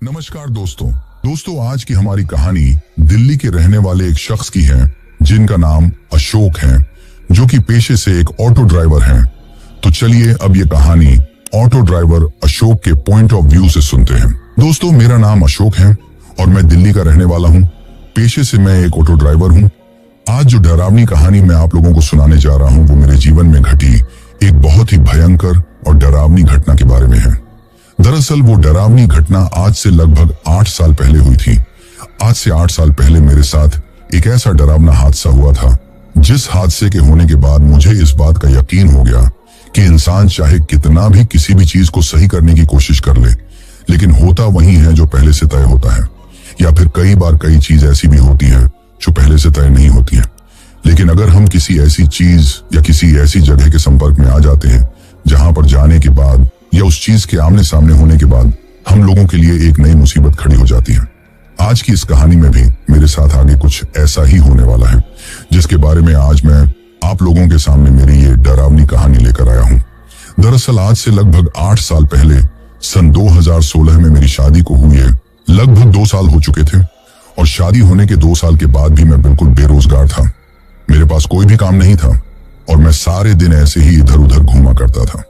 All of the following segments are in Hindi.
नमस्कार दोस्तों आज की हमारी कहानी दिल्ली के रहने वाले एक शख्स की है जिनका नाम अशोक है, जो कि पेशे से एक ऑटो ड्राइवर हैं। तो चलिए अब ये कहानी ऑटो ड्राइवर अशोक के पॉइंट ऑफ व्यू से सुनते हैं। दोस्तों, मेरा नाम अशोक है और मैं दिल्ली का रहने वाला हूँ। पेशे से मैं एक ऑटो ड्राइवर हूँ। आज जो डरावनी कहानी मैं आप लोगों को सुनाने जा रहा हूँ वो मेरे जीवन में घटी एक बहुत ही भयंकर और डरावनी घटना के बारे में है। दरअसल वो डरावनी घटना आज से लगभग 8 साल पहले हुई थी। आज से 8 साल पहले मेरे साथ एक ऐसा डरावना हादसा हुआ था, जिस हादसे के होने के बाद मुझे इस बात का यकीन हो गया कि इंसान चाहे कितना भी किसी भी चीज को सही करने की कोशिश कर ले, लेकिन होता वही है जो पहले से तय होता है। या फिर कई बार कई चीज ऐसी भी होती है जो पहले से तय नहीं होती है, लेकिन अगर हम किसी ऐसी चीज या किसी ऐसी जगह के संपर्क में आ जाते हैं जहां पर जाने के बाद या उस चीज के आमने सामने होने के बाद हम लोगों के लिए एक नई मुसीबत खड़ी हो जाती है। आज की इस कहानी में भी मेरे साथ आगे कुछ ऐसा ही होने वाला है, जिसके बारे में आज मैं आप लोगों के सामने मेरी ये डरावनी कहानी लेकर आया हूँ। दरअसल आज से लगभग 8 साल पहले सन 2016 में मेरी शादी को हुए लगभग 2 साल हो चुके थे और शादी होने के 2 साल के बाद भी मैं बिल्कुल बेरोजगार था। मेरे पास कोई भी काम नहीं था और मैं सारे दिन ऐसे ही इधर उधर घूमा करता था।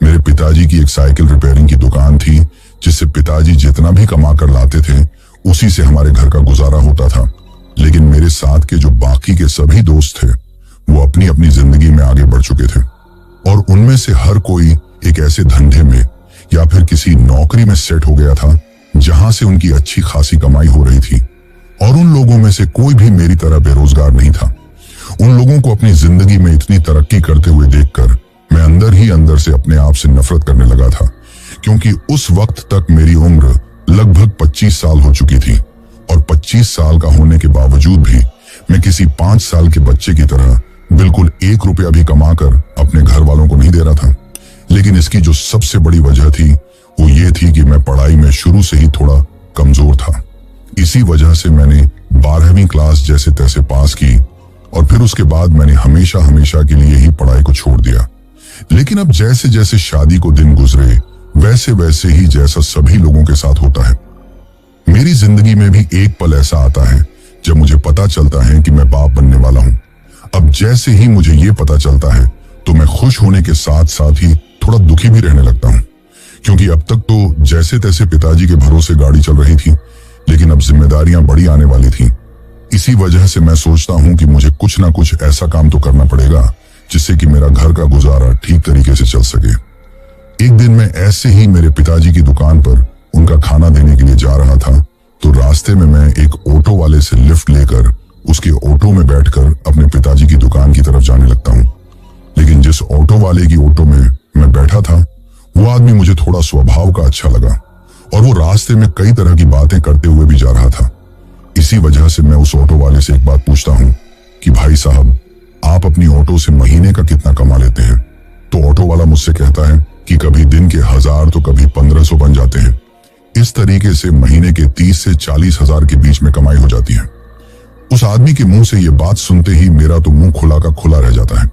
मेरे पिताजी की एक साइकिल रिपेयरिंग की दुकान थी, जिससे पिताजी जितना भी कमा कर लाते थे उसी से हमारे घर का गुजारा होता था। लेकिन मेरे साथ के जो बाकी के सभी दोस्त थे वो अपनी अपनी जिंदगी में आगे बढ़ चुके थे और उनमें से हर कोई एक ऐसे धंधे में या फिर किसी नौकरी में सेट हो गया था जहां से उनकी अच्छी खासी कमाई हो रही थी। और उन लोगों में से कोई भी मेरी तरह बेरोजगार नहीं था। उन लोगों को अपनी जिंदगी में इतनी तरक्की करते हुए देखकर मैं अंदर ही अंदर से अपने आप से नफरत करने लगा था, क्योंकि उस वक्त तक मेरी उम्र लगभग 25 साल हो चुकी थी और 25 साल का होने के बावजूद भी मैं किसी 5 साल के बच्चे की तरह बिल्कुल 1 रुपया भी कमाकर अपने घर वालों को नहीं दे रहा था। लेकिन इसकी जो सबसे बड़ी वजह थी वो ये थी कि मैं पढ़ाई में शुरू से ही थोड़ा कमजोर था। इसी वजह से मैंने 12वीं क्लास जैसे तैसे पास की और फिर उसके बाद मैंने हमेशा के लिए ही पढ़ाई को छोड़ दिया। लेकिन अब जैसे जैसे शादी को दिन गुजरे वैसे वैसे ही जैसा सभी लोगों के साथ होता है, मेरी जिंदगी में भी एक पल ऐसा आता है जब मुझे पता चलता है कि मैं बाप बनने वाला हूं। अब जैसे ही मुझे ये पता चलता है तो मैं खुश होने के साथ साथ ही थोड़ा दुखी भी रहने लगता हूं, क्योंकि अब तक तो जैसे तैसे पिताजी के भरोसे गाड़ी चल रही थी, लेकिन अब जिम्मेदारियां बड़ी आने वाली थी। इसी वजह से मैं सोचता हूं कि मुझे कुछ ना कुछ ऐसा काम तो करना पड़ेगा जिससे कि मेरा घर का गुजारा ठीक तरीके से चल सके। एक दिन मैं ऐसे ही मेरे पिताजी की दुकान पर उनका खाना देने के लिए जा रहा था, तो रास्ते में मैं एक ऑटो वाले से लिफ्ट लेकर उसके ऑटो में बैठकर अपने पिताजी की दुकान की तरफ जाने लगता हूँ। लेकिन जिस ऑटो वाले की ऑटो में मैं बैठा था वो आदमी मुझे थोड़ा स्वभाव का अच्छा लगा और वो रास्ते में कई तरह की बातें करते हुए भी जा रहा था। इसी वजह से मैं उस ऑटो वाले से एक बात पूछता हूँ कि भाई साहब, आप अपनी ऑटो से महीने का कितना कमा लेते हैं? तो ऑटो वाला मुझसे कहता है कि कभी दिन के 1000 तो कभी 1500 बन जाते हैं। इस तरीके से महीने के 30 से 40 हजार के बीच में कमाई हो जाती है। उस आदमी के मुंह से ये बात सुनते ही मेरा तो मुंह खुला का खुला रह जाता है,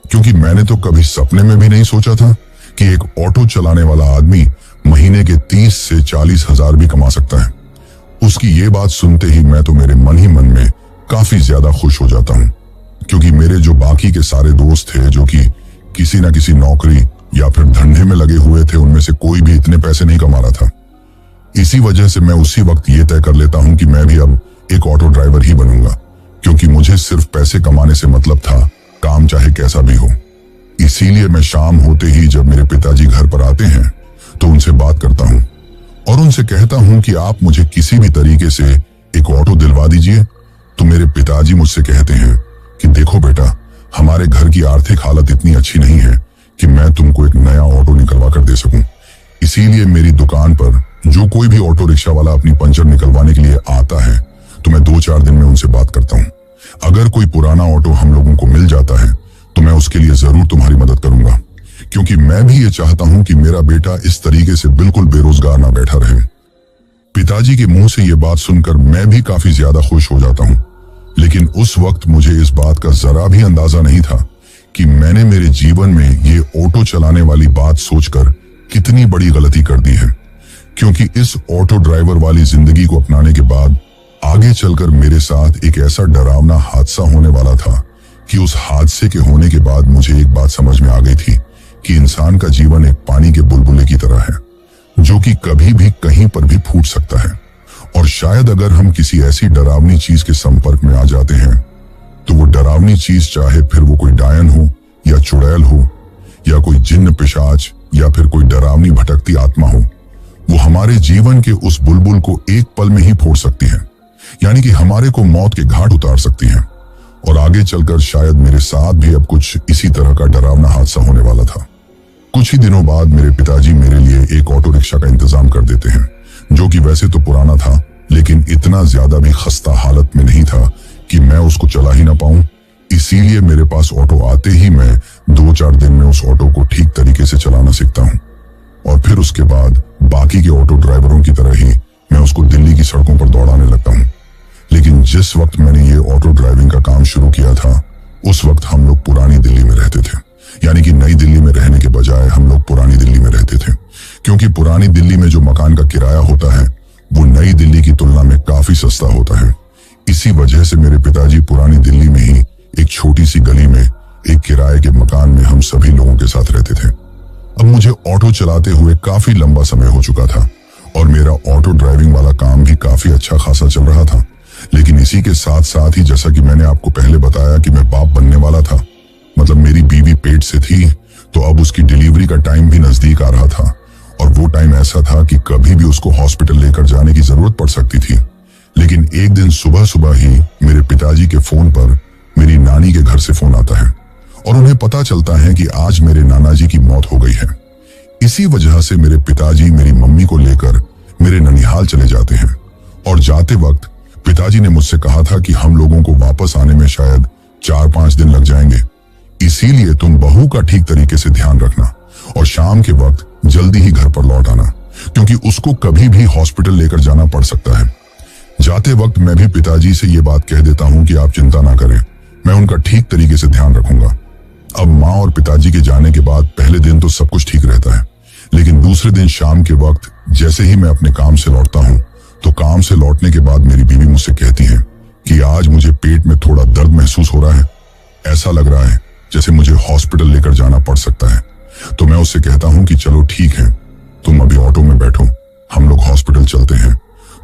क्योंकि मैंने तो कभी सपने में भी नहीं सोचा था कि एक ऑटो चलाने वाला आदमी महीने के 30 से 40 हजार भी कमा सकता है। उसकी ये बात सुनते ही मैं तो मेरे मन ही मन में काफी ज्यादा खुश हो जाता हूँ, क्योंकि मेरे जो बाकी के सारे दोस्त थे जो कि किसी न किसी नौकरी या फिर धंधे में लगे हुए थे, उनमें से कोई भी इतने पैसे नहीं कमा रहा था। इसी वजह से मैं उसी वक्त ये तय कर लेता हूं कि मैं भी अब एक ऑटो ड्राइवर ही बनूंगा, क्योंकि मुझे सिर्फ पैसे कमाने से मतलब था, काम चाहे कैसा भी हो। इसीलिए मैं शाम होते ही जब मेरे पिताजी घर पर आते हैं तो उनसे बात करता हूँ और उनसे कहता हूँ कि आप मुझे किसी भी तरीके से एक ऑटो दिलवा दीजिए। तो मेरे पिताजी मुझसे कहते हैं कि देखो बेटा, हमारे घर की आर्थिक हालत इतनी अच्छी नहीं है कि मैं तुमको एक नया ऑटो निकलवा कर दे सकूं। इसीलिए मेरी दुकान पर जो कोई भी ऑटो रिक्शा वाला अपनी पंचर निकलवाने के लिए आता है तो मैं 2-4 दिन में उनसे बात करता हूं। अगर कोई पुराना ऑटो हम लोगों को मिल जाता है तो मैं उसके लिए जरूर तुम्हारी मदद करूंगा, क्योंकि मैं भी ये चाहता हूं कि मेरा बेटा इस तरीके से बिल्कुल बेरोजगार ना बैठा रहे। पिताजी के मुंह से ये बात सुनकर मैं भी काफी ज्यादा खुश हो जाता हूं, लेकिन उस वक्त मुझे इस बात का जरा भी अंदाजा नहीं था कि मैंने मेरे जीवन में ये ऑटो चलाने वाली बात सोचकर कितनी बड़ी गलती कर दी है। क्योंकि इस ऑटो ड्राइवर वाली जिंदगी को अपनाने के बाद आगे चलकर मेरे साथ एक ऐसा डरावना हादसा होने वाला था कि उस हादसे के होने के बाद मुझे एक बात समझ में आ गई थी कि इंसान का जीवन एक पानी के बुलबुले की तरह है जो कि कभी भी कहीं पर भी फूट सकता है। और शायद अगर हम किसी ऐसी डरावनी चीज के संपर्क में आ जाते हैं तो वो डरावनी चीज, चाहे फिर वो कोई डायन हो या चुड़ैल हो या कोई जिन्न पिशाच या फिर कोई डरावनी भटकती आत्मा हो, वो हमारे जीवन के उस बुलबुल को एक पल में ही फोड़ सकती है, यानी कि हमारे को मौत के घाट उतार सकती है। और आगे चलकर शायद मेरे साथ भी अब कुछ इसी तरह का डरावना हादसा होने वाला था। कुछ ही दिनों बाद मेरे पिताजी मेरे लिए एक ऑटो रिक्शा का इंतजाम कर देते हैं, जो कि वैसे तो पुराना था लेकिन इतना ज्यादा भी खस्ता हालत में नहीं था कि मैं उसको चला ही ना पाऊं। इसीलिए मेरे पास ऑटो आते ही मैं 2-4 दिन में उस ऑटो को ठीक तरीके से चलाना सीखता हूं और फिर उसके बाद बाकी के ऑटो ड्राइवरों की तरह ही मैं उसको दिल्ली की सड़कों पर दौड़ाने लगता हूं। लेकिन जिस वक्त मैंने ये ऑटो ड्राइविंग का काम शुरू किया था उस वक्त हम लोग पुरानी दिल्ली में रहते थे, यानी कि नई दिल्ली में रहने के बजाय हम लोग पुरानी दिल्ली में रहते थे, क्योंकि पुरानी दिल्ली में जो मकान का किराया होता है वो नई दिल्ली की तुलना में काफी सस्ता होता है। इसी वजह से मेरे पिताजी पुरानी दिल्ली में ही एक छोटी सी गली में एक किराए के मकान में हम सभी लोगों के साथ रहते थे। अब मुझे ऑटो चलाते हुए काफी लंबा समय हो चुका था और मेरा ऑटो ड्राइविंग वाला काम भी काफी अच्छा खासा चल रहा था। लेकिन इसी के साथ साथ ही, जैसा कि मैंने आपको पहले बताया कि मैं बाप बनने वाला था, मतलब मेरी बीवी पेट से थी, तो अब उसकी डिलीवरी का टाइम भी नजदीक आ रहा था और वो टाइम ऐसा था कि कभी भी उसको हॉस्पिटल लेकर जाने की जरूरत पड़ सकती थी। लेकिन एक दिन सुबह सुबह ही मेरे पिताजी के फोन पर मेरी नानी के घर से फोन आता है और उन्हें पता चलता है कि आज मेरे नाना जी की मौत हो गई है। इसी वजह से मेरे पिताजी मेरी मम्मी को लेकर मेरे ननिहाल चले जाते हैं और जाते वक्त पिताजी ने मुझसे कहा था कि हम लोगों को वापस आने में शायद 4-5 दिन लग जाएंगे, इसीलिए तुम बहू का ठीक तरीके से ध्यान रखना और शाम के वक्त जल्दी ही घर पर लौट आना, क्योंकि उसको कभी भी हॉस्पिटल लेकर जाना पड़ सकता है। जाते वक्त मैं भी पिताजी से ये बात कह देता हूँ कि आप चिंता ना करें, मैं उनका ठीक तरीके से ध्यान रखूंगा। अब माँ और पिताजी के जाने के बाद पहले दिन तो सब कुछ ठीक रहता है, लेकिन दूसरे दिन शाम के वक्त जैसे ही मैं अपने काम से लौटता हूँ तो काम से लौटने के बाद मेरी बीवी मुझसे कहती है कि आज मुझे पेट में थोड़ा दर्द महसूस हो रहा है, ऐसा लग रहा है जैसे मुझे हॉस्पिटल लेकर जाना पड़ सकता है। तो मैं उससे कहता हूँ कि चलो ठीक है, तुम अभी ऑटो में बैठो, हम लोग हॉस्पिटल चलते हैं।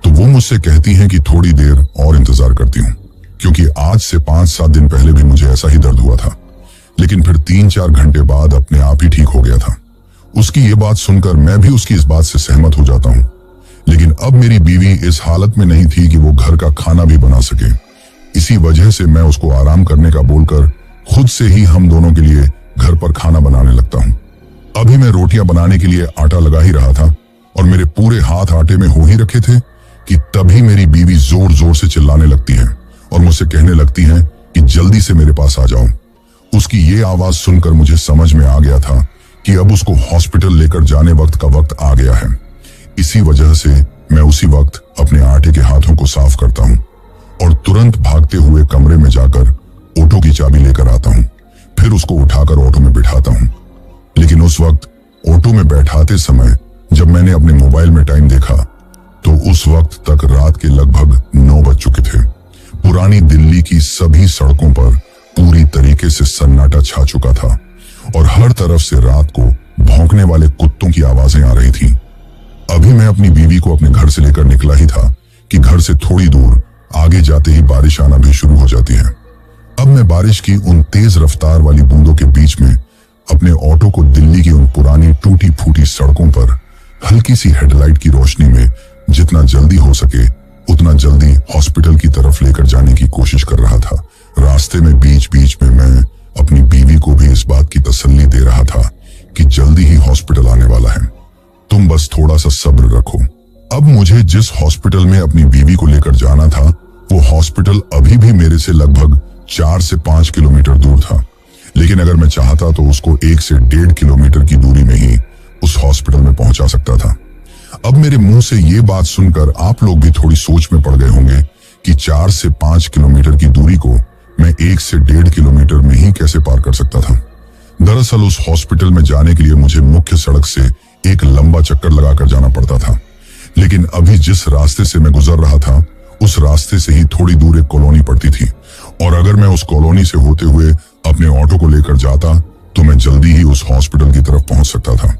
तो वो मुझसे कहती हैं कि थोड़ी देर और इंतजार करती हूँ, क्योंकि आज से 5-7 दिन पहले भी मुझे ऐसा ही दर्द हुआ था, लेकिन फिर 3-4 घंटे बाद अपने आप ही ठीक हो गया था। उसकी ये बात सुनकर मैं भी उसकी इस बात से सहमत हो जाता हूँ। लेकिन अब मेरी बीवी इस हालत में नहीं थी कि वो घर का खाना भी बना सके। इसी वजह से मैं उसको आराम करने का बोलकर खुद से ही हम दोनों के लिए घर पर खाना बनाने लगता हूँ। अभी मैं रोटियां बनाने के लिए आटा लगा ही रहा था और मेरे पूरे हाथ आटे में हो ही रखे थे कि तभी मेरी बीवी जोर जोर से चिल्लाने लगती है और मुझसे कहने लगती है कि जल्दी से मेरे पास आ जाओ। उसकी ये आवाज सुनकर मुझे समझ में आ गया था कि अब उसको हॉस्पिटल लेकर जाने वक्त का वक्त आ गया है। इसी वजह से मैं उसी वक्त अपने आटे के हाथों को साफ करता हूँ और तुरंत भागते हुए कमरे में जाकर ऑटो की चाबी लेकर आता हूँ, फिर उसको उठाकर ऑटो में बिठाता हूँ। लेकिन उस वक्त ऑटो में बैठाते समय जब मैंने अपने मोबाइल में टाइम देखा तो उस वक्त तक रात के लगभग 9 बज चुके थे। पुरानी दिल्ली की सभी सड़कों पर पूरी तरीके से सन्नाटा छा चुका था और हर तरफ से रात को भौंकने वाले कुत्तों की आवाजें आ रही थी। अभी मैं अपनी बीवी को अपने घर से लेकर निकला ही था कि घर से थोड़ी दूर आगे जाते ही बारिश आना भी शुरू हो जाती है। अब मैं बारिश की उन तेज रफ्तार वाली बूंदों के बीच में अपने ऑटो को दिल्ली की उन पुरानी टूटी फूटी सड़कों पर हल्की सी हेडलाइट की रोशनी में जितना जल्दी हो सके उतना जल्दी हॉस्पिटल की तरफ लेकर जाने की कोशिश कर रहा था। रास्ते में बीच बीच में मैं अपनी बीवी को भी इस बात की तसल्ली दे रहा था कि जल्दी ही हॉस्पिटल आने वाला है, तुम बस थोड़ा सा सब्र रखो। अब मुझे जिस हॉस्पिटल में अपनी बीवी को लेकर जाना था वो हॉस्पिटल अभी भी मेरे से लगभग 4 से 5 किलोमीटर दूर था, लेकिन अगर मैं चाहता तो उसको 1 से 1.5 किलोमीटर की दूरी में ही उस हॉस्पिटल में पहुंचा सकता था। अब मेरे मुंह से ये बात सुनकर आप लोग भी थोड़ी सोच में पड़ गए होंगे कि 4 से 5 किलोमीटर की दूरी को मैं 1 से 1.5 किलोमीटर में ही कैसे पार कर सकता था। दरअसल उस हॉस्पिटल में जाने के लिए मुझे मुख्य सड़क से एक लंबा चक्कर लगाकर जाना पड़ता था, लेकिन अभी जिस रास्ते से मैं गुजर रहा था उस रास्ते से ही थोड़ी दूर एक कॉलोनी पड़ती थी, और अगर मैं उस कॉलोनी से होते हुए अपने ऑटो को लेकर जाता तो मैं जल्दी ही उस हॉस्पिटल की तरफ पहुंच सकता था।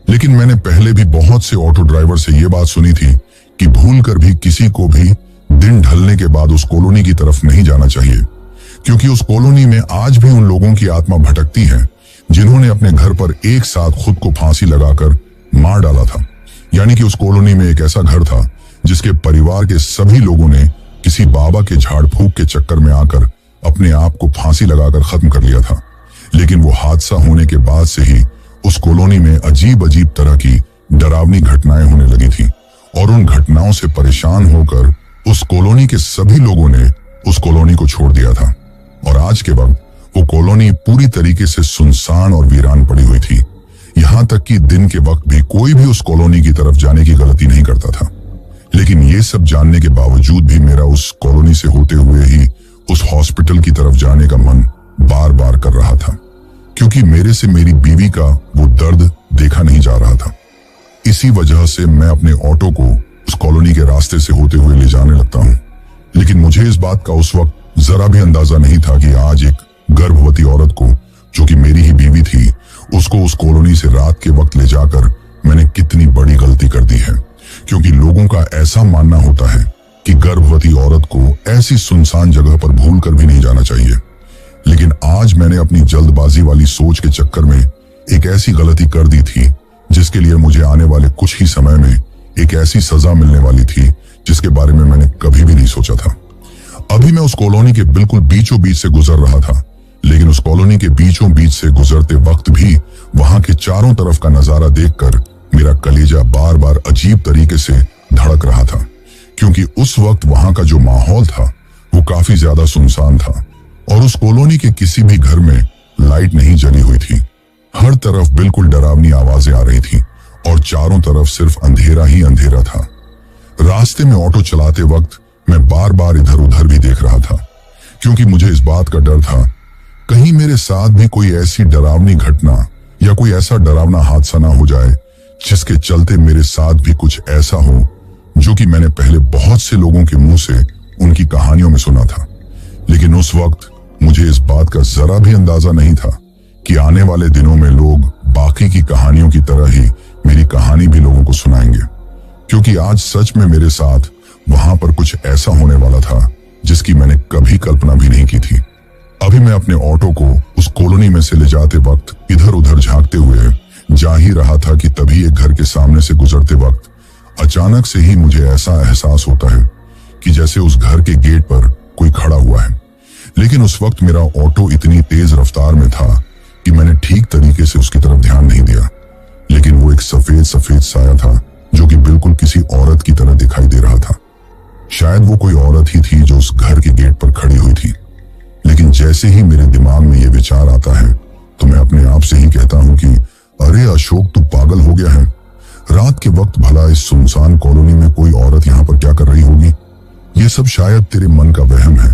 लेकिन मैंने पहले भी बहुत से ऑटो ड्राइवर से यह बात सुनी थी कि भूलकर भी किसी को भी दिन ढलने के बाद उस कॉलोनी की तरफ नहीं जाना चाहिए, क्योंकि उस कॉलोनी में आज भी उन लोगों की आत्मा भटकती है जिन्होंने अपने घर पर एक साथ खुद को फांसी लगाकर मार डाला था। यानी कि उस कॉलोनी में एक ऐसा घर था जिसके परिवार के सभी लोगों ने किसी बाबा के झाड़ फूक के चक्कर में आकर अपने आप को फांसी लगाकर खत्म कर लिया था। लेकिन वो हादसा होने के बाद से ही उस कॉलोनी में अजीब अजीब तरह की डरावनी घटनाएं होने लगी थी, और उन घटनाओं से परेशान होकर उस कॉलोनी के सभी लोगों ने उस कॉलोनी को छोड़ दिया था। और आज के वक्त वो कॉलोनी पूरी तरीके से सुनसान और वीरान पड़ी हुई थी। यहाँ तक कि दिन के वक्त भी कोई भी उस कॉलोनी की तरफ जाने की गलती नहीं करता था। लेकिन ये सब जानने के बावजूद भी मेरा उस कॉलोनी से होते हुए ही उस हॉस्पिटल की तरफ जाने का मन बार बार कर रहा था, क्योंकि मेरे से मेरी बीवी का वो दर्द देखा नहीं जा रहा था। इसी वजह से मैं अपने ऑटो को उस कॉलोनी के रास्ते से होते हुए ले जाने लगता हूँ। लेकिन मुझे इस बात का उस वक्त जरा भी अंदाजा नहीं था कि आज एक गर्भवती औरत को, जो कि मेरी ही बीवी थी, उसको उस कॉलोनी से रात के वक्त ले जाकर मैंने कितनी बड़ी गलती कर दी है। क्योंकि लोगों का ऐसा मानना होता है कि गर्भवती औरत को ऐसी सुनसान जगह पर भूल कर भी नहीं जाना चाहिए। लेकिन आज मैंने अपनी जल्दबाजी वाली सोच के चक्कर में एक ऐसी गलती कर दी थी जिसके लिए मुझे आने वाले कुछ ही समय में एक ऐसी सजा मिलने वाली थी जिसके बारे में मैंने कभी भी नहीं सोचा था। अभी मैं उस कॉलोनी के बिल्कुल बीचों बीच से गुजर रहा था, लेकिन उस कॉलोनी के बीचों बीच से गुजरते वक्त भी वहां के चारों तरफ का नजारा देखकर मेरा कलेजा बार बार अजीब तरीके से धड़क रहा था, क्योंकि उस वक्त वहां का जो माहौल था वो काफी ज्यादा सुनसान था, और उस कॉलोनी के किसी भी घर में लाइट नहीं जली हुई थी। हर तरफ बिल्कुल डरावनी आवाजें आ रही थी और चारों तरफ सिर्फ अंधेरा ही अंधेरा था। रास्ते में ऑटो चलाते वक्त मैं बार बार इधर उधर भी देख रहा था, क्योंकि मुझे इस बात का डर था कहीं मेरे साथ भी कोई ऐसी डरावनी घटना या कोई ऐसा डरावना हादसा ना हो जाए जिसके चलते मेरे साथ भी कुछ ऐसा हो जो कि मैंने पहले बहुत से लोगों के मुंह से उनकी कहानियों में सुना था। लेकिन उस वक्त मुझे इस बात का जरा भी अंदाजा नहीं था कि आने वाले दिनों में लोग बाकी की कहानियों की तरह ही मेरी कहानी भी लोगों को सुनाएंगे, क्योंकि आज सच में मेरे साथ वहां पर कुछ ऐसा होने वाला था जिसकी मैंने कभी कल्पना भी नहीं की थी। अभी मैं अपने ऑटो को उस कॉलोनी में से ले जाते वक्त इधर उधर झांकते हुए जा ही रहा था कि तभी एक घर के सामने से गुजरते वक्त अचानक से ही मुझे ऐसा एहसास होता है कि जैसे उस घर के गेट पर कोई खड़ा हुआ है। लेकिन उस वक्त मेरा ऑटो इतनी तेज रफ्तार में था कि मैंने ठीक तरीके से उसकी तरफ ध्यान नहीं दिया। लेकिन वो एक सफेद सफेद साया था जो कि बिल्कुल किसी औरत की तरह दिखाई दे रहा था। शायद वो कोई औरत ही थी जो उस घर के गेट पर खड़ी हुई थी। लेकिन जैसे ही मेरे दिमाग में ये विचार आता है तो मैं अपने आप से ही कहता हूँ कि अरे अशोक, तू पागल हो गया है। रात के वक्त भला इस सुनसान कॉलोनी में कोई औरत यहाँ पर क्या कर रही होगी? ये सब शायद तेरे मन का वहम है।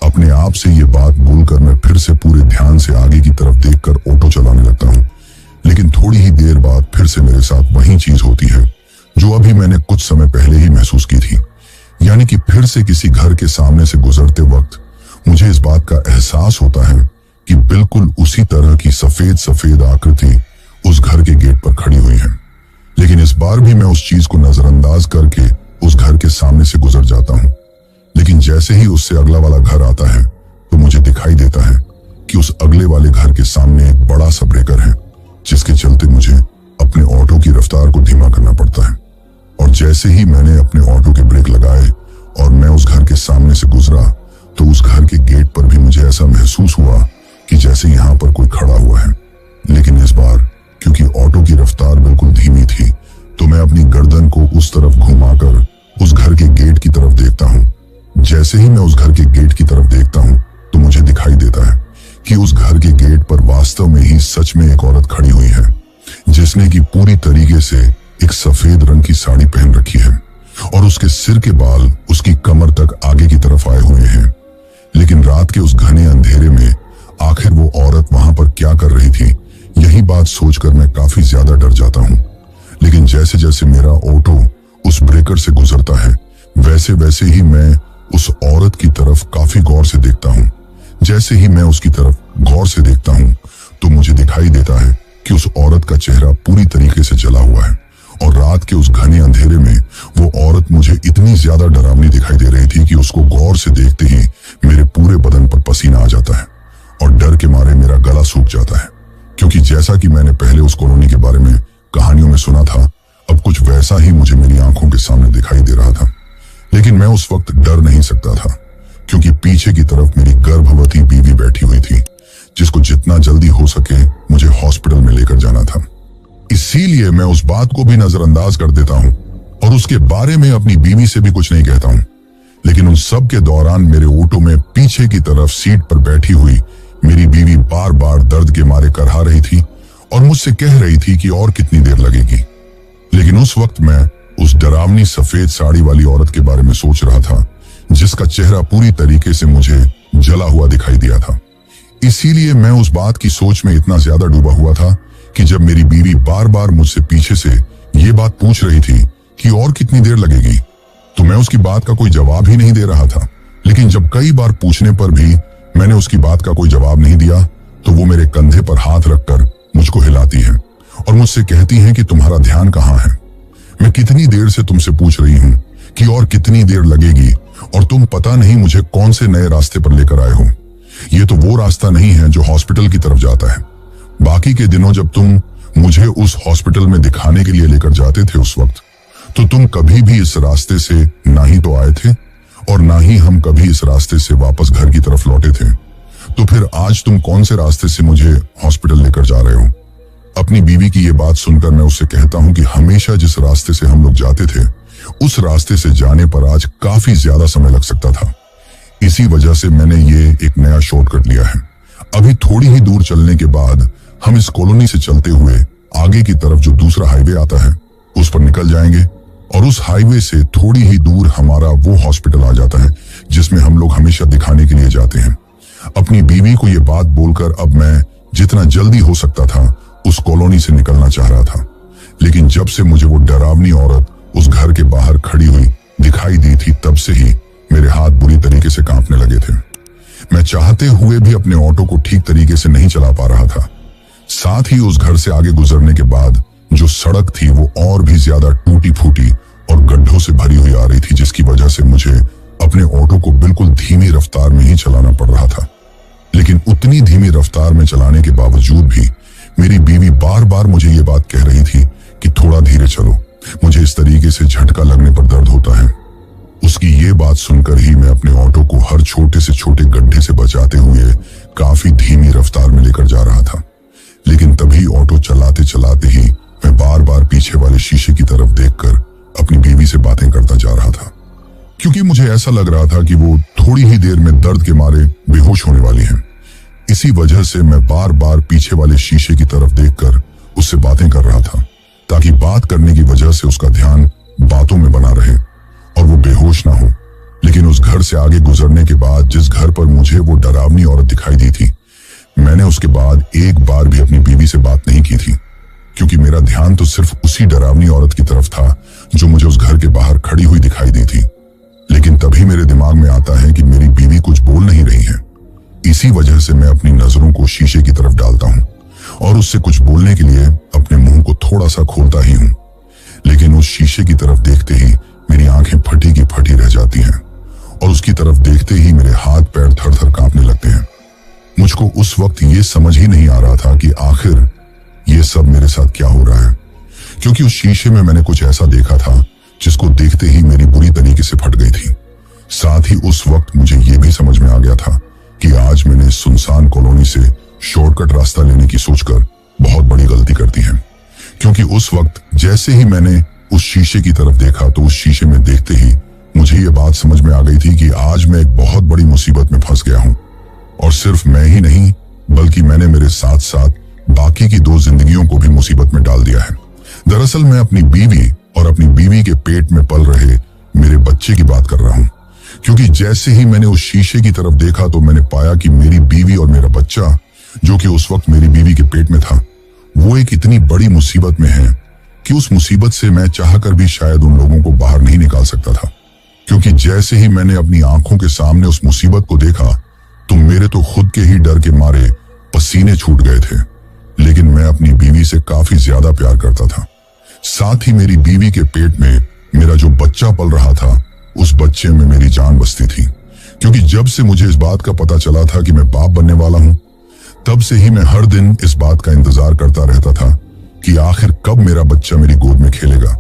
अपने आप से ये बात बोलकर मैं फिर से पूरे ध्यान से आगे की तरफ देखकर ऑटो चलाने लगता हूँ। लेकिन थोड़ी ही देर बाद फिर से मेरे साथ वही चीज होती है जो अभी मैंने कुछ समय पहले ही महसूस की थी। यानी कि फिर से किसी घर के सामने से गुजरते वक्त मुझे इस बात का एहसास होता है कि बिल्कुल उसी तरह की सफेद सफेद आकृति उस घर के गेट पर खड़ी हुई है। लेकिन इस बार भी मैं उस चीज को नजरअंदाज करके उस घर के सामने से गुजर जाता हूँ। लेकिन जैसे ही उससे अगला वाला घर आता है तो मुझे दिखाई देता है कि उस अगले वाले घर के सामने एक बड़ा सा ब्रेकर है, जिसके चलते मुझे अपने ऑटो की रफ्तार को धीमा करना पड़ता है। और जैसे ही मैंने अपने ऑटो के ब्रेक लगाए और मैं उस घर के सामने से गुजरा तो उस घर के गेट पर भी मुझे ऐसा महसूस हुआ कि जैसे यहाँ पर कोई खड़ा हुआ है। लेकिन इस बार क्योंकि ऑटो की रफ्तार बिल्कुल धीमी थी तो मैं अपनी गर्दन को उस तरफ घुमाकर उस घर के गेट की तरफ देखता हूँ। जैसे ही मैं उस घर के गेट की तरफ देखता हूँ तो मुझे दिखाई देता है कि उस घर के गेट पर वास्तव में ही सच में एक औरत खड़ी हुई है, जिसने की पूरी तरीके से एक सफेद रंग की साड़ी पहन रखी है और उसके सिर के बाल उसकी कमर तक आगे की तरफ आए हुए हैं। लेकिन रात के उस घने अंधेरे में आखिर वो औरत वहां पर क्या कर रही थी, यही बात सोचकर मैं काफी ज्यादा डर जाता हूँ। लेकिन जैसे जैसे मेरा ऑटो जैसे वैसे ही मैं उस औरत की तरफ काफी गौर से देखता हूँ। जैसे ही मैं उसकी तरफ गौर से देखता हूँ तो मुझे दिखाई देता है कि उस औरत का चेहरा पूरी तरीके से जला हुआ है और रात के उस घने अंधेरे में वो औरत मुझे इतनी ज्यादा डरावनी दिखाई दे रही थी कि उसको गौर से देखते ही मेरे पूरे बदन पर पसीना आ जाता है और डर के मारे मेरा गला सूख जाता है। क्योंकि जैसा कि मैंने पहले उस कॉलोनी के बारे में कहानियों में सुना था, अब कुछ वैसा ही मुझे मेरी आंखों के सामने दिखाई दे रहा था। लेकिन मैं उस वक्त डर नहीं सकता था क्योंकि पीछे की तरफ मेरी गर्भवती बीवी बैठी हुई थी जिसको जितना जल्दी हो सके मुझे हॉस्पिटल में लेकर जाना था। इसीलिए मैं उस बात को भी नजरअंदाज कर देता हूँ और उसके बारे में अपनी बीवी से भी कुछ नहीं कहता हूँ। लेकिन उन सब के दौरान मेरे ऑटो में पीछे की तरफ सीट पर बैठी हुई मेरी बीवी बार बार दर्द के मारे करहा रही थी और मुझसे कह रही थी कि और कितनी देर लगेगी। लेकिन उस वक्त मैं उस डरावनी सफेद साड़ी वाली औरत के बारे में सोच रहा था जिसका चेहरा पूरी तरीके से मुझे जला हुआ दिखाई दिया था। इसीलिए मैं उस बात की सोच में इतना ज्यादा डूबा हुआ था कि जब मेरी बीवी बार बार मुझसे पीछे से ये बात पूछ रही थी कि और कितनी देर लगेगी तो मैं उसकी बात का कोई जवाब ही नहीं दे रहा था। लेकिन जब कई बार पूछने पर भी मैंने उसकी बात का कोई जवाब नहीं दिया तो वो मेरे कंधे पर हाथ रखकर मुझको हिलाती है और मुझसे कहती हैं कि तुम्हारा ध्यान कहाँ है। मैं कितनी देर से तुमसे पूछ रही हूँ कि और कितनी देर लगेगी और तुम पता नहीं मुझे कौन से नए रास्ते पर लेकर आए हो। ये तो वो रास्ता नहीं है जो हॉस्पिटल की तरफ जाता है। बाकी के दिनों जब तुम मुझे उस हॉस्पिटल में दिखाने के लिए लेकर जाते थे उस वक्त तो तुम कभी भी इस रास्ते से ना ही तो आए थे और ना ही हम कभी इस रास्ते से वापस घर की तरफ लौटे थे। तो फिर आज तुम कौन से रास्ते से मुझे हॉस्पिटल लेकर जा रहे हो? अपनी बीवी की ये बात सुनकर मैं उससे कहता हूँ कि हमेशा जिस रास्ते से हम लोग जाते थे उस रास्ते से जाने पर आज काफी ज्यादा समय लग सकता था। इसी वजह से मैंने ये एक नया शॉर्टकट लिया है। अभी थोड़ी ही दूर चलने के बाद हम इस कॉलोनी से चलते हुए आगे की तरफ जो दूसरा हाईवे आता है उस पर निकल जाएंगे और उस हाईवे से थोड़ी ही दूर हमारा वो हॉस्पिटल आ जाता है जिसमें हम लोग हमेशा दिखाने के लिए जाते हैं। अपनी बीवी को ये बात बोलकर अब मैं जितना जल्दी हो सकता था उस कॉलोनी से निकलना चाह रहा था। लेकिन जब से मुझे वो डरावनी औरत उस घर के बाहर खड़ी हुई दिखाई दी थी तब से ही मेरे हाथ बुरी तरीके से कांपने लगे थे। मैं चाहते हुए भी अपने ऑटो को ठीक तरीके से नहीं चला पा रहा था। साथ ही उस घर से आगे गुजरने के बाद जो सड़क थी वो और भी ज्यादा टूटी फूटी और गड्ढों से भरी हुई आ रही थी जिसकी वजह से मुझे अपने ऑटो को बिल्कुल धीमी रफ्तार में ही चलाना पड़ रहा था। लेकिन उतनी धीमी रफ्तार में चलाने के बावजूद भी मेरी बीवी बार बार मुझे ये बात कह रही थी कि थोड़ा धीरे चलो, मुझे इस तरीके से झटका लगने पर दर्द होता है। उसकी ये बात सुनकर ही मैं अपने ऑटो को हर छोटे से छोटे गड्ढे से बचाते हुए काफी धीमी रफ्तार में लेकर जा रहा था। लेकिन तभी ऑटो चलाते चलाते ही मैं बार बार पीछे वाले शीशे की तरफ देखकर अपनी बीवी से बातें करता जा रहा था क्योंकि मुझे ऐसा लग रहा था कि वो थोड़ी ही देर में दर्द के मारे बेहोश होने वाली है। इसी वजह से मैं बार बार पीछे वाले शीशे की तरफ देखकर उससे बातें कर रहा था ताकि बात करने की वजह से उसका ध्यान बातों में बना रहे और वो बेहोश ना हो। लेकिन उस घर से आगे गुजरने के बाद जिस घर पर मुझे वो डरावनी औरत दिखाई दी थी मैंने उसके बाद एक बार भी अपनी बीवी से बात नहीं की थी क्योंकि मेरा ध्यान तो सिर्फ उसी डरावनी औरत की तरफ था जो मुझे उस घर के बाहर खड़ी हुई दिखाई दी थी। लेकिन तभी मेरे दिमाग में आता है कि मेरी बीवी कुछ बोल नहीं रही है। इसी वजह से मैं अपनी नजरों को शीशे की तरफ डालता हूँ और उससे कुछ बोलने के लिए अपने मुंह को थोड़ा सा खोलता ही हूँ। लेकिन उस शीशे की तरफ देखते ही मेरी आंखें फटी की फटी रह जाती हैं और उसकी तरफ देखते ही मेरे हाथ पैर थर थर कांपने लगते हैं। मुझको उस वक्त ये समझ ही नहीं आ रहा था कि आखिर ये सब मेरे साथ क्या हो रहा है, क्योंकि उस शीशे में मैंने कुछ ऐसा देखा था जिसको देखते ही मेरी बुरी तरीके से फट गई थी। साथ ही उस वक्त मुझे ये भी समझ में आ गया था कि आज मैंने सुनसान कॉलोनी से शॉर्टकट रास्ता लेने की सोचकर बहुत बड़ी गलती कर दी है। क्योंकि उस वक्त जैसे ही मैंने उस शीशे की तरफ देखा तो उस शीशे में देखते ही मुझे ये बात समझ में आ गई थी कि आज मैं एक बहुत बड़ी मुसीबत में फंस गया हूँ। और सिर्फ मैं ही नहीं बल्कि मैंने मेरे साथ साथ बाकी की 2 जिंदगियों को भी मुसीबत में डाल दिया है। दरअसल मैं अपनी बीवी और अपनी बीवी के पेट में पल रहे मेरे बच्चे की बात कर रहा हूँ। क्योंकि जैसे ही मैंने उस शीशे की तरफ देखा तो मैंने पाया कि मेरी बीवी और मेरा बच्चा जो कि उस वक्त मेरी बीवी के पेट में था वो एक इतनी बड़ी मुसीबत में है कि उस मुसीबत से मैं चाहकर भी शायद उन लोगों को बाहर नहीं निकाल सकता था। क्योंकि जैसे ही मैंने अपनी आंखों के सामने उस मुसीबत को देखा तो मेरे तो खुद के ही डर के मारे पसीने छूट गए थे। लेकिन मैं अपनी बीवी से काफी ज्यादा प्यार करता था। साथ ही मेरी बीवी के पेट में मेरा जो बच्चा पल रहा था, उस बच्चे में मेरी जान बसती थी। क्योंकि जब से मुझे इस बात का पता चला था कि मैं बाप बनने वाला हूं, तब से ही मैं हर दिन इस बात का इंतजार करता रहता था कि आखिर कब मेरा बच्चा मेरी गोद में खेलेगा।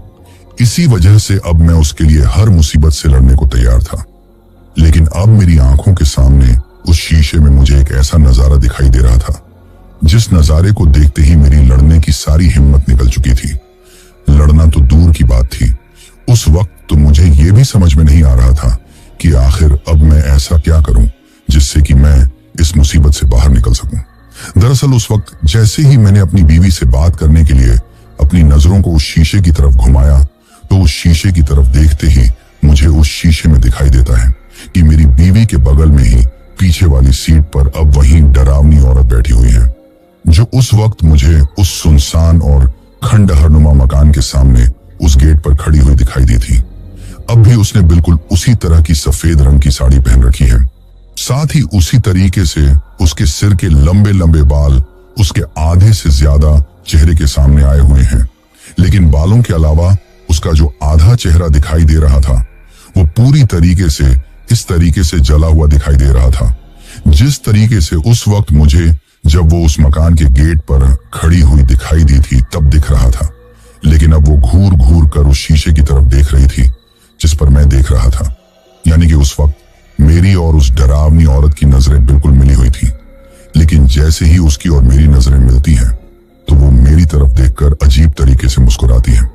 इसी वजह से अब मैं उसके लिए हर मुसीबत से लड़ने को तैयार था। लेकिन अब मेरी आंखों के सामने उस शीशे में मुझे एक ऐसा नजारा दिखाई दे रहा था, जिस नजारे को देखते ही मेरी लड़ने की सारी हिम्मत निकल चुकी थी। लड़ना तो दूर की बात थी, उस वक्त तो मुझे यह भी समझ में नहीं आ रहा था कि आखिर अब मैं ऐसा क्या करूं जिससे कि मैं इस मुसीबत से बाहर निकल सकूं। दरअसल उस वक्त जैसे ही मैंने अपनी बीवी से बात करने के लिए अपनी नजरों को उस शीशे की तरफ घुमाया, तो उस शीशे की तरफ देखते ही मुझे उस शीशे में दिखाई देता है कि मेरी बीवी के बगल में ही पीछे वाली सीट पर अब वही डरावनी औरत बैठी हुई है, जो उस वक्त मुझे उस सुनसान और खंडहरनुमा मकान के सामने उस गेट पर खड़ी हुई दिखाई दी थी। अब भी उसने बिल्कुल उसी तरह की सफेद रंग की साड़ी पहन रखी है। साथ ही उसी तरीके से उसके सिर के लंबे लंबे बाल उसके आधे से ज्यादा चेहरे के सामने आए हुए हैं। लेकिन बालों के अलावा उसका जो आधा चेहरा दिखाई दे रहा था, वो पूरी तरीके से इस तरीके से जला हुआ दिखाई दे रहा था, जिस तरीके से उस वक्त मुझे जब वो उस मकान के गेट पर खड़ी हुई दिखाई दी थी तब दिख रहा था। लेकिन अब वो घूर घूर कर उस शीशे की तरफ देख रही थी जिस पर मैं देख रहा था। यानी कि उस वक्त मेरी और उस डरावनी औरत की नजरें बिल्कुल मिली हुई थी। लेकिन जैसे ही उसकी और मेरी नजरें मिलती हैं, तो वो मेरी तरफ देखकर अजीब तरीके से मुस्कुराती है।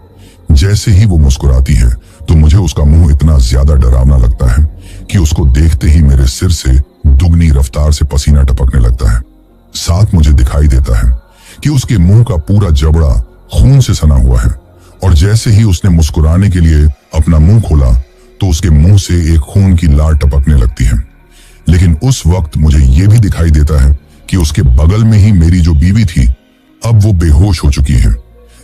जैसे ही वो मुस्कुराती है तो मुझे उसका मुंह इतना ज्यादा डरावना लगता है कि उसको देखते ही मेरे सिर से दुगनी रफ्तार से पसीना टपकने लगता है। साथ मुझे दिखाई देता है कि उसके मुंह का पूरा जबड़ा खून से सना हुआ है, और जैसे ही उसने मुस्कुराने के लिए अपना मुंह खोला तो उसके मुंह से एक खून की लार टपकने लगती है। लेकिन उस वक्त मुझे यह भी दिखाई देता है कि उसके बगल में ही मेरी जो बीवी थी, अब वो बेहोश हो चुकी है।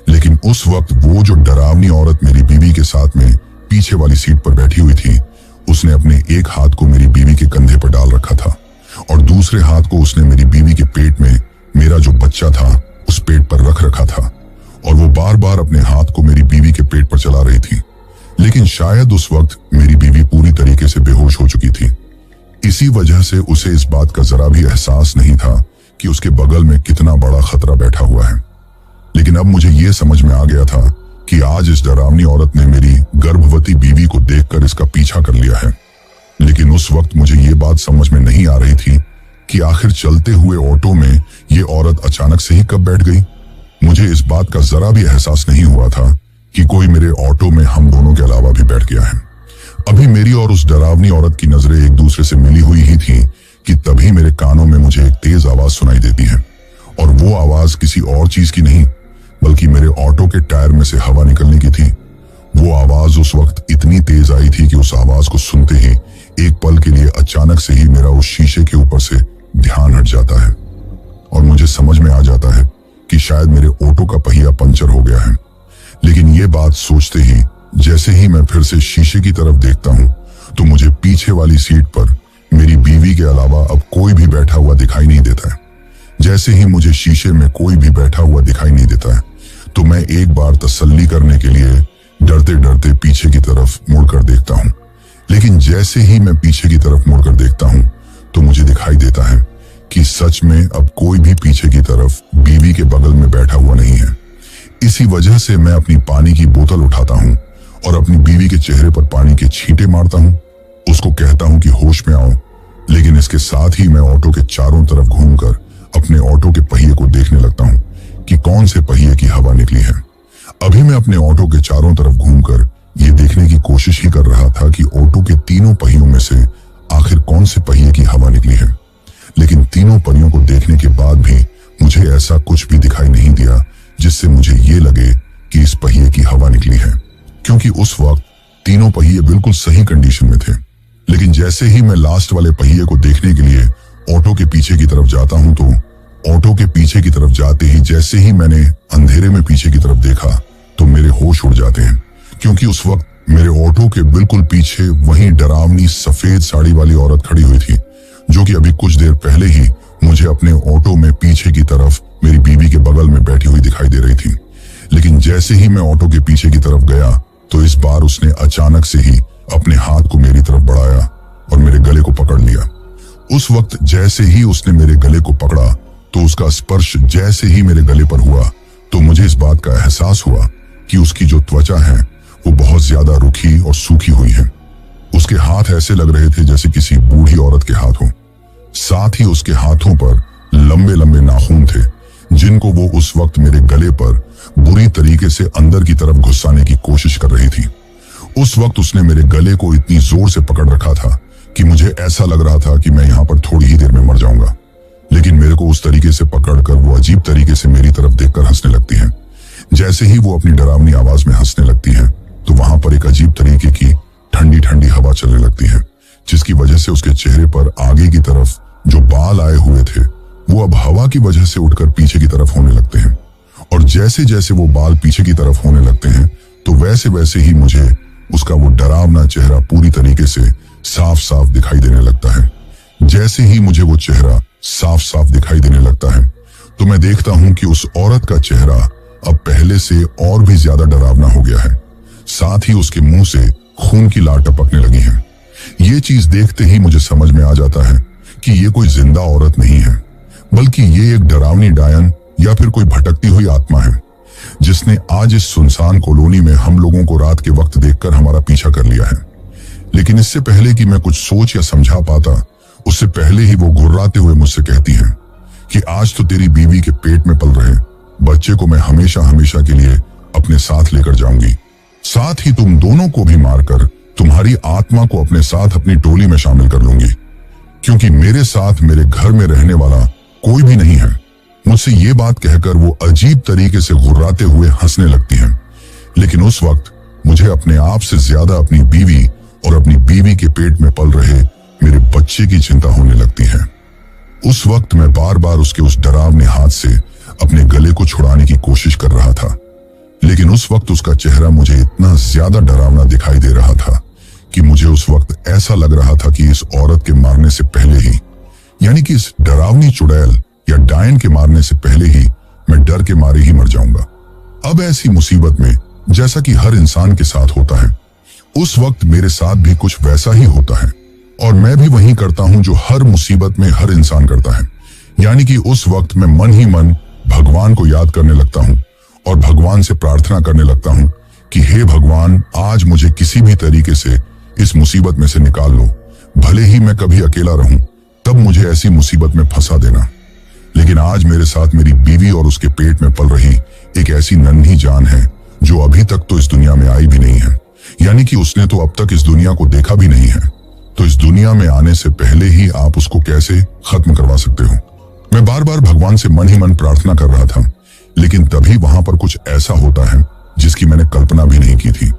लेकिन उस वक्त वो जो डरावनी औरत मेरी बीवी के साथ में पीछे वाली सीट पर बैठी हुई थी, उसने अपने एक हाथ को मेरी बीवी के कंधे पर डाल रखा था और दूसरे हाथ को उसने मेरी बीवी के पेट में मेरा जो बच्चा था उस पेट पर रख रखा था, और वो बार बार अपने हाथ को मेरी बीवी के पेट पर चला रही थी। लेकिन शायद उस वक्त मेरी बीवी पूरी तरीके से बेहोश हो चुकी थी। इसी वजह से उसे इस बात का जरा भी एहसास नहीं था कि उसके बगल में कितना बड़ा खतरा बैठा हुआ है। लेकिन अब मुझे ये समझ में आ गया था कि आज इस डरावनी औरत ने मेरी गर्भवती बीवी को देखकर इसका पीछा कर लिया है। लेकिन उस वक्त मुझे ये बात समझ में नहीं आ रही थी कि आखिर चलते हुए ऑटो में ये औरत अचानक से ही कब बैठ गई। मुझे इस बात का जरा भी एहसास नहीं हुआ था कि कोई मेरे ऑटो में हम दोनों के अलावा भी बैठ गया है। अभी मेरी और उस डरावनी औरत की नजरें एक दूसरे से मिली हुई ही थी कि तभी मेरे कानों में मुझे एक तेज आवाज सुनाई देती है, और वो आवाज किसी और चीज की नहीं बल्कि मेरे ऑटो के टायर में से हवा निकलने की थी। वो आवाज उस वक्त इतनी तेज आई थी कि उस आवाज को सुनते ही एक पल के लिए अचानक से ही मेरा उस शीशे के ऊपर से ध्यान हट जाता है और मुझे समझ में आ जाता है कि शायद मेरे ऑटो का पहिया पंचर हो गया है। लेकिन ये बात सोचते ही जैसे ही मैं फिर से शीशे की तरफ देखता हूं तो मुझे पीछे वाली सीट पर मेरी बीवी के अलावा अब कोई भी बैठा हुआ दिखाई नहीं देता है। जैसे ही मुझे शीशे में कोई भी बैठा हुआ दिखाई नहीं देता है तो मैं एक बार तसल्ली करने के लिए डरते डरते पीछे की तरफ मुड़कर देखता हूं। लेकिन जैसे ही मैं पीछे की तरफ मुड़कर देखता हूं तो मुझे दिखाई देता है कि सच में अब कोई भी पीछे की तरफ बीवी के बगल में बैठा हुआ नहीं है। इसी वजह से मैं अपनी पानी की बोतल उठाता हूं और अपनी बीवी के चेहरे पर पानी के छींटे मारता हूं। उसको कहता हूं कि होश में आओ। लेकिन इसके साथ ही मैं ऑटो के चारों तरफ घूमकर अपने ऑटो के पहिए को देखने लगता हूं कि कौन से पहिए की हवा निकली है। अभी मैं अपने ऑटो के चारों तरफ घूमकर ये देखने की कोशिश ही कर रहा था कि ऑटो के तीनों पहियों में से आखिर कौन से पहिए की हवा निकली है। लेकिन तीनों पहियों को देखने के बाद भी मुझे ऐसा कुछ भी दिखाई नहीं दिया जिससे मुझे ये लगे कि इस पहिए की हवा निकली है, क्योंकि उस वक्त तीनों पहिए बिल्कुल सही कंडीशन में थे। लेकिन जैसे ही मैं लास्ट वाले पहिए को देखने के लिए ऑटो के पीछे की तरफ जाता हूं तो ऑटो के पीछे की तरफ जाते ही जैसे ही मैंने अंधेरे में पीछे की तरफ देखा तो मेरे होश उड़ जाते हैं, क्योंकि उस वक्त मेरे ऑटो के बिल्कुल पीछे वही डरावनी सफेद साड़ी वाली औरत खड़ी हुई थी, जो कि अभी कुछ देर पहले ही मुझे अपने ऑटो में पीछे की तरफ मेरी बीवी के बगल में बैठी हुई दिखाई दे रही थी। लेकिन जैसे ही मैं ऑटो के पीछे की तरफ गया तो इस बार उसने अचानक से ही अपने हाथ को मेरी तरफ बढ़ाया और मेरे गले को पकड़ लिया। उस वक्त जैसे ही उसने मेरे गले को पकड़ा तो उसका स्पर्श जैसे ही मेरे गले पर हुआ तो मुझे इस बात का एहसास हुआ कि उसकी जो त्वचा है वो बहुत ज्यादा रुखी और सूखी हुई है। उसके हाथ ऐसे लग रहे थे जैसे किसी बूढ़ी औरत के हाथ हों। साथ ही उसके हाथों पर लंबे लंबे नाखून थे, जिनको वो उस वक्त मेरे गले पर बुरी तरीके से अंदर की तरफ घुसाने की कोशिश कर रही थी। उस वक्त उसने मेरे गले को इतनी जोर से पकड़ रखा था कि मुझे ऐसा लग रहा था कि मैं यहाँ पर थोड़ी ही देर में मर जाऊंगा। लेकिन मेरे को उस तरीके से पकड़कर वो अजीब तरीके से मेरी तरफ देखकर हंसने लगती है। जैसे ही वो अपनी डरावनी आवाज में हंसने लगती है तो वहां पर एक अजीब तरीके की ठंडी ठंडी हवा चलने लगती है, जिसकी वजह से उसके चेहरे पर आगे की तरफ जो बाल आए हुए थे वो अब हवा की वजह से उठकर पीछे की तरफ होने लगते हैं। और जैसे जैसे वो बाल पीछे की तरफ होने लगते हैं तो वैसे वैसे ही मुझे उसका वो डरावना चेहरा पूरी तरीके से साफ साफ दिखाई देने लगता है। जैसे ही मुझे वो चेहरा साफ साफ दिखाई देने लगता है तो मैं देखता हूं कि उस औरत का चेहरा अब पहले से और भी ज्यादा डरावना हो गया है। साथ ही उसके मुंह से खून की लार टपकने लगी है। ये चीज देखते ही मुझे समझ में आ जाता है कि ये कोई जिंदा औरत नहीं है, बल्कि ये एक डरावनी डायन या फिर कोई भटकती हुई आत्मा है, जिसने आज इस सुनसान कॉलोनी में हम लोगों को रात के वक्त देखकर हमारा पीछा कर लिया है। लेकिन इससे पहले कि मैं कुछ सोच या समझा पाता, उससे पहले ही वो घुर्राते हुए मुझसे कहती है कि आज तो तेरी बीवी के पेट में पल रहे बच्चे को मैं हमेशा हमेशा के लिए अपने साथ लेकर जाऊंगी। साथ ही तुम दोनों को भी मारकर तुम्हारी आत्मा को अपने साथ अपनी टोली में शामिल कर लूंगी, क्योंकि मेरे साथ मेरे घर में रहने वाला कोई भी नहीं है। मुझसे ये बात कहकर वो अजीब तरीके से घुर्राते हुए हंसने लगती है। लेकिन उस वक्त मुझे अपने आप से ज्यादा अपनी बीवी और अपनी बीवी के पेट में पल रहे मेरे बच्चे की चिंता होने लगती है। उस वक्त मैं बार बार उसके उस डरावने हाथ से अपने गले को छुड़ाने की कोशिश कर रहा था, लेकिन उस वक्त उसका चेहरा मुझे इतना ज्यादा डरावना दिखाई दे रहा था कि मुझे उस वक्त ऐसा लग रहा था कि इस औरत के मारने से पहले ही, यानी कि इस डरावनी चुड़ैल या डायन के मारने से पहले ही मैं डर के मारे ही मर जाऊंगा। अब ऐसी मुसीबत में जैसा कि हर इंसान के साथ होता है, उस वक्त मेरे साथ भी कुछ वैसा ही होता है और मैं भी वही करता हूं जो हर मुसीबत में हर इंसान करता है, यानी कि उस वक्त मैं मन ही मन भगवान को याद करने लगता हूं और भगवान से प्रार्थना करने लगता हूं कि हे भगवान, आज मुझे किसी भी तरीके से इस मुसीबत में से निकाल लो। भले ही मैं कभी अकेला रहूं, तब मुझे ऐसी मुसीबत में फंसा देना। लेकिन आज मेरे साथ मेरी बीवी और उसके पेट में पल रही एक ऐसी नन्ही जान है जो अभी तक तो इस दुनिया में आई भी नहीं है, यानी कि उसने तो अब तक इस दुनिया को देखा भी नहीं है। तो इस दुनिया में आने से पहले ही आप उसको कैसे खत्म करवा सकते हो? मैं बार बार भगवान से मन ही मन प्रार्थना कर रहा था, लेकिन तभी वहां पर कुछ ऐसा होता है जिसकी मैंने कल्पना भी नहीं की थी।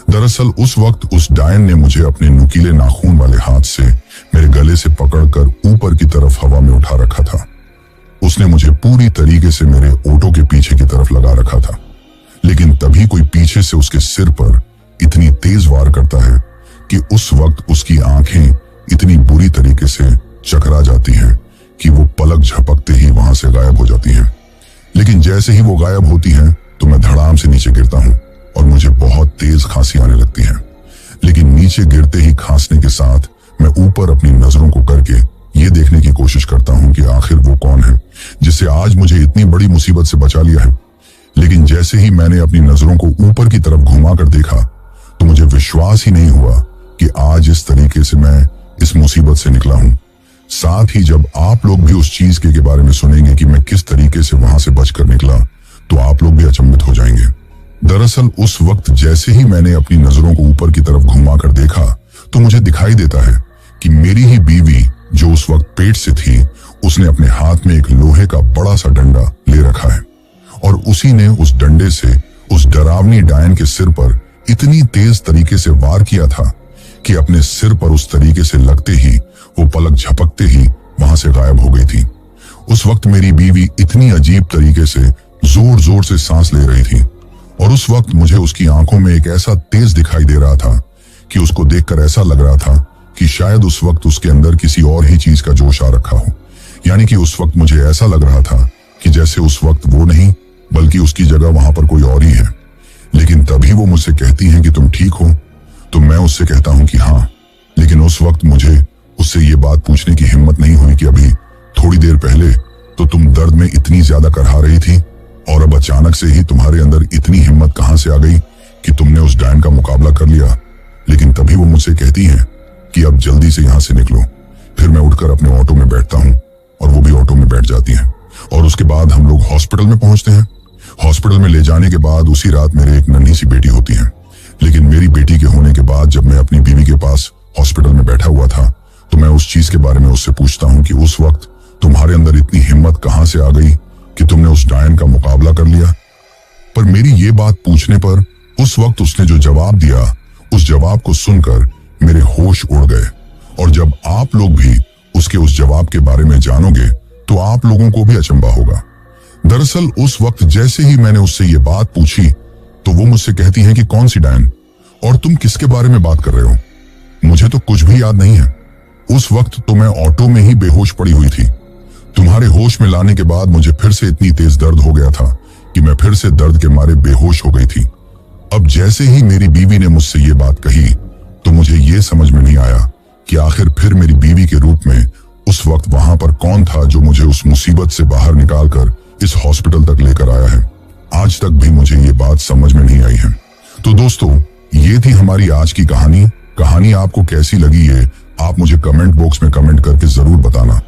दरअसल उस वक्त उस डायन ने मुझे अपने नुकीले नाखून वाले हाथ से मेरे गले से पकड़कर ऊपर की तरफ हवा में उठा रखा था। उसने मुझे पूरी तरीके से मेरे ऑटो के पीछे की तरफ लगा रखा था, लेकिन तभी कोई पीछे से उसके सिर पर इतनी तेज वार करता है कि उस वक्त उसकी आंखें इतनी बुरी तरीके से चकरा जाती हैं कि वो पलक झपकते ही वहां से गायब हो जाती हैं। लेकिन जैसे ही वो गायब होती हैं तो मैं धड़ाम से नीचे गिरता हूं और मुझे बहुत तेज खांसी आने लगती है। लेकिन नीचे गिरते ही खांसने के साथ मैं ऊपर अपनी नजरों को करके ये देखने की कोशिश करता हूं कि आखिर वो कौन है जिससे आज मुझे इतनी बड़ी मुसीबत से बचा लिया है। लेकिन जैसे ही मैंने अपनी नजरों को ऊपर की तरफ घुमाकर देखा तो मुझे विश्वास ही नहीं हुआ कि आज इस तरीके से मैं इस मुसीबत से निकला हूं। साथ ही जब आप लोग भी उस चीज के बारे में सुनेंगे कि मैं किस तरीके से वहां से बचकर निकला, तो आप लोग भी अचंभित हो जाएंगे। दरअसल उस वक्त जैसे ही मैंने अपनी नजरों को ऊपर की तरफ घुमाकर देखा तो मुझे दिखाई देता है कि मेरी ही बीवी जो उस वक्त पेट से थी, उसने अपने हाथ में एक लोहे का बड़ा सा डंडा ले रखा है और उसी ने उस डंडे से उस डरावनी डायन के सिर पर इतनी तेज तरीके से वार किया था कि अपने सिर पर उस तरीके से लगते ही वो पलक झपकते ही वहां से गायब हो गई थी। उस वक्त मेरी बीवी इतनी अजीब तरीके से जोर जोर से सांस ले रही थी और उस वक्त मुझे उसकी आंखों में एक ऐसा तेज दिखाई दे रहा था कि उसको देखकर ऐसा लग रहा था कि शायद उस वक्त उसके अंदर किसी और ही चीज का जोश आ रखा हो। यानी कि उस वक्त मुझे ऐसा लग रहा था कि जैसे उस वक्त वो नहीं बल्कि उसकी जगह वहां पर कोई और ही है। लेकिन तभी वो मुझसे कहती हैं कि तुम ठीक हो, तो मैं उससे कहता हूं कि हाँ। लेकिन उस वक्त मुझे उससे ये बात पूछने की हिम्मत नहीं हुई कि अभी थोड़ी देर पहले तो तुम दर्द में इतनी ज्यादा करहा रही थी और अब अचानक से ही तुम्हारे अंदर इतनी हिम्मत कहां से आ गई कि तुमने उस डायन का मुकाबला कर लिया। लेकिन तभी वो मुझसे कहती हैं कि अब जल्दी से यहां से निकलो। फिर मैं उठकर अपने ऑटो में बैठता हूं और वो भी ऑटो में बैठ जाती हैं और उसके बाद हम लोग हॉस्पिटल में पहुंचते हैं। हॉस्पिटल में ले जाने के बाद उसी रात मेरे एक नन्ही सी बेटी होती है। लेकिन मेरी बेटी के होने के बाद जब मैं अपनी बीवी के पास हॉस्पिटल में बैठा हुआ था तो मैं उस चीज के बारे में उससे पूछता हूं कि उस वक्त तुम्हारे अंदर इतनी हिम्मत कहां से आ गई कि तुमने उस डायन का मुकाबला कर लिया। पर मेरी ये बात पूछने पर उस वक्त उसने जो जवाब दिया, उस जवाब को सुनकर मेरे होश उड़ गए। और जब आप लोग भी उसके उस जवाब के बारे में जानोगे तो आप लोगों को भी अचंभा होगा। दरअसल उस वक्त जैसे ही मैंने उससे ये बात पूछी तो वो मुझसे कहती हैं कि कौन सी डायन और तुम किसके बारे में बात कर रहे हो? मुझे तो कुछ भी याद नहीं है। उस वक्त तो मैं ऑटो में ही बेहोश पड़ी हुई थी। तुम्हारे होश में लाने के बाद मुझे फिर से इतनी तेज दर्द हो गया था कि मैं फिर से दर्द के मारे बेहोश हो गई थी। अब जैसे ही मेरी बीवी ने मुझसे ये बात कही तो मुझे ये समझ में नहीं आया कि आखिर फिर मेरी बीवी के रूप में उस वक्त वहां पर कौन था जो मुझे उस मुसीबत से बाहर निकालकर इस हॉस्पिटल तक लेकर आया है। आज तक भी मुझे ये बात समझ में नहीं आई है। तो दोस्तों, ये थी हमारी आज की कहानी। कहानी आपको कैसी लगी है आप मुझे कमेंट बॉक्स में कमेंट करके जरूर बताना।